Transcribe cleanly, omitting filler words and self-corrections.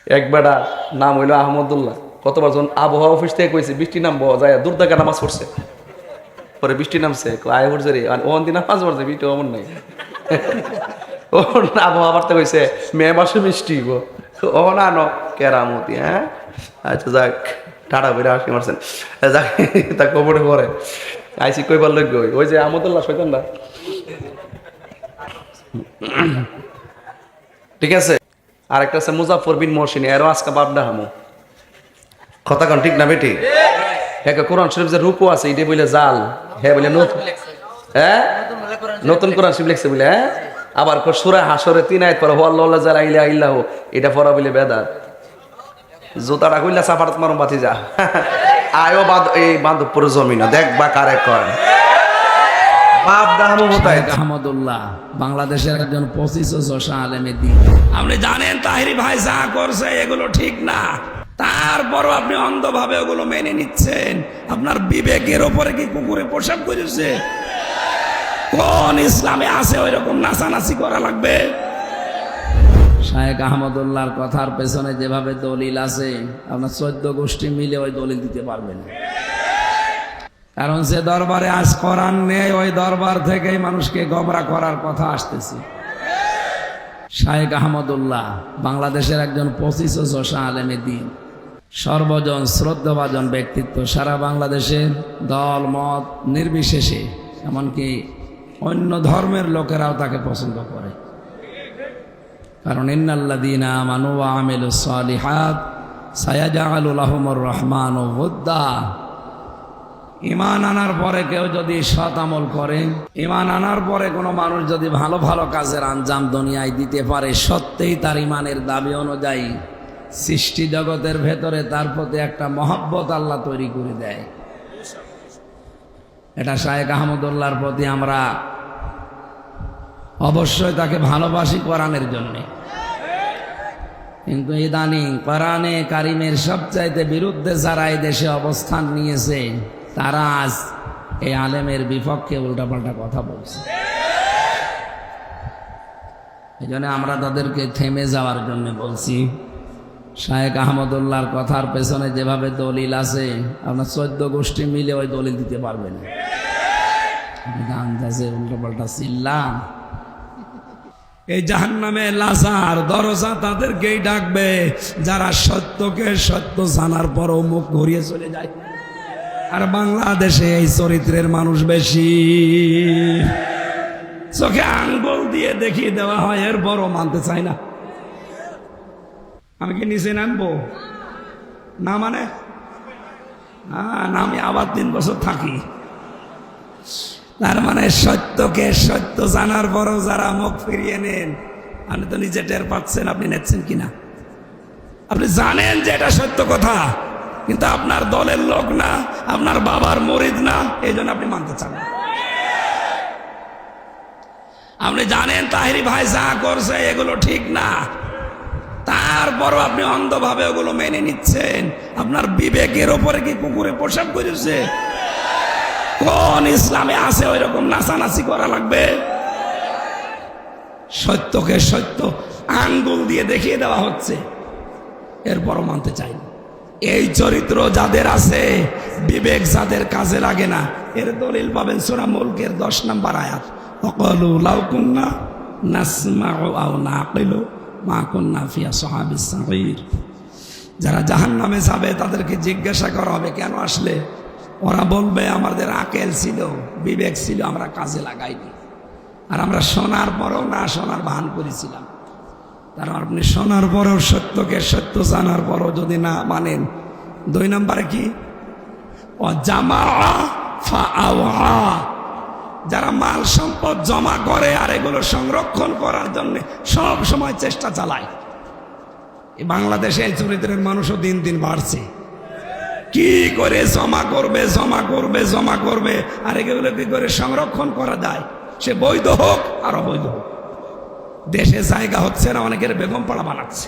এক বেটা নাম হইলো আহমদুল্লাহ। কতবার যখন আবহাওয়া অফিস থেকে কইছে বৃষ্টি নামবো, যায় দুর্দাকা নামাজ পড়ছে। পরে বৃষ্টি নামছে, আয় পড়ছে রে, ওখান দিন নামাজ পড়ছে, বৃষ্টি অমন নাই। ও আবহাওয়া বার্তা কইছে মে মাসে বৃষ্টি হইব, ও না ন কেরামতি। হ্যাঁ আচ্ছা যাক, টাটা বেড়ে আসি মারছেন, যাক তা কবরে পরে আইসি কইবার লগ্য ওই যে আহমদুল্লাহ শৈতানরা। ঠিক আছে, আরেকটা আছে মুজাফর বিন মহসিন, এরও আজকে বাপডা হামু কথা কন, ঠিক না বেটি? হ্যাঁ কোরআন শরীফ যে রূপও আছে এটা বলে জাল, হ্যাঁ বলে নতুন, হ্যাঁ নতুন কোরআন শরীফ লিখছে বলে। হ্যাঁ আবার সূরা হাসরে 3 আয়াত পড়া আল্লাহ জালা ইলাহা ইল্লাহু, এটা পড়া বলে বেদাত। জুতাটা কইলা সাফারত মারুম বাতি যা আয়ো বাদ, এই বান্ধবপুর জমিন দেখবা কারে কর বাপ দাহামু হতায়। আহমদুল্লাহ বাংলাদেশের একজন 25 আলেমে দিন। আপনি জানেন তাহিরি ভাই যা করছে এগুলো ঠিক না, তারপরও আপনি অন্ধভাবে ওগুলো মেনে নিচ্ছেন। আপনার বিবেকের ওপরে কি কুকুরে পোশাক করেছে? কোন ইসলামে আছে ওই রকম নাচানাচি করা লাগবে? শায়েখ আহমদুল্লাহর কথার পেছনে যেভাবে দলিল আছে, আপনার 14 গোষ্ঠী মিলে ওই দলিল দিতে পারবেন। কারণ যে দরবারে আজ কোরআন নেই, ওই দরবার থেকেই মানুষকে গোমরা করার কথা আসতেছে। শায়েখ আহমদুল্লাহ বাংলাদেশের একজন 25 আলেমে দিন, সর্বজন শ্রদ্ধাভাজন ব্যক্তিত্ব। সারা বাংলাদেশের দল মত নির্বিশেষে, এমনকি অন্য ধর্মের লোকেরাও তাকে পছন্দ করে। কারণ ইন্নাল্লাযীনা আমানু ওয়া আমিলুস সালিহাত সায়াজআলু লাহুমুর রহমানু ওয়ুদ্দা। ঈমান আনার পরে কেউ যদি সৎ আমল করে, ঈমান আনার পরে কোনো মানুষ যদি ভালো ভালো কাজের আঞ্জাম দুনিয়ায় দিতে পারে, সত্যিই তার ঈমানের দাবি অনুযায়ী সৃষ্টি জগতের ভেতরে তার প্রতি একটা মহব্বত আল্লাহ তৈরি করে দেয়। এটা শায়েখ আহমদুল্লাহর প্রতি আমরা অবশ্যই তাকে ভালোবাসি কোরআনের জন্য। কিন্তু ইদানিং কোরআনে কারিমের সবচাইতে বিরুদ্ধে যারা এই দেশে অবস্থান নিয়েছে, তারা আজ এই আলেমের বিপক্ষে উল্টাপাল্টা কথা বলছে। এই জন্য আমরা তাদেরকে থেমে যাওয়ার জন্য বলছি। শায়েখ আহমদুল্লাহর কথার পেছনে যেভাবে দলিল আছে, আপনার 14 গোষ্ঠী মিলে ওই দলিল দিতে পারবেন। আন্দাজে উল্টাপাল্টা চিল্লাম। এই জাহান্নামে লাজার দরজা তাদেরকেই ডাকবে যারা সত্যকে সত্য জানার পরও মুখ ঘুরিয়ে চলে যায়। আর বাংলাদেশে এই চরিত্রের মানুষ বেশি। চোখে আঙ্গুল দিয়ে দেখিয়ে দেওয়া হয়, এর বড় মানতে চায় না। আমি কি নিচে নামবো না? মানে আমি আবার 3 বছর থাকি। তার মানে সত্যকে সত্য জানার পরও যারা মুখ ফিরিয়ে নেন, আপনি তো নিজে টের পাচ্ছেন। আপনি নেচ্ছেন কিনা? আপনি জানেন যে এটা সত্য কথা, কিন্তু আপনার দলের লোক না, আপনার বাবার মুরিদ না, এই জন্য আপনি মানতে চান না। আপনি জানেন তাহিরি ভাই যা করছে এগুলো ঠিক না, তারপরও আপনি অন্ধভাবে ওগুলো মেনে নিচ্ছেন। আপনার বিবেকের ওপরে কি কুকুরে পোশাক করেছে? কোন ইসলামে আছে ওই রকম নাচানাচি করা লাগবে? সত্যকে সত্য আঙ্গুল দিয়ে দেখিয়ে দেওয়া হচ্ছে, এরপরও মানতে চাই না। এই চরিত্র যাদের আছে, বিবেক যাদের কাজে লাগে না, এর দলিল পাবেন সূরা মুলকের 10 নম্বর আয়াত। ওয়াকালু লাউ কুন্না নাসমাউ আও নাকিলু মা কুন্না ফি আসহাবিস সাঈর। যারা জাহান্নামে যাবে তাদেরকে জিজ্ঞাসা করা হবে কেন আসলে? ওরা বলবে আমাদের আকেল ছিল, বিবেক ছিল, আমরা কাজে লাগাইনি। আর আমরা শোনার পরেও না শোনার ভান করেছিলাম। তার আপনি শোনার পরেও সত্যকে সত্য জানার পরও যদি না মানেন, 2 নম্বরে কি? যারা মাল সম্পদ জমা করে আর এগুলো সংরক্ষণ করার জন্য সব সময় চেষ্টা চালায়। বাংলাদেশে এই চরিত্রের মানুষও দিন দিন বাড়ছে। কি করে জমা করবে জমা করবে জমা করবে, আর এগুলো কি করে সংরক্ষণ করা যায়, সে বৈধ হোক আর অবৈধ হোক। দেশে জায়গা হচ্ছে না, অনেকের বেগম পাড়া বানাচ্ছে।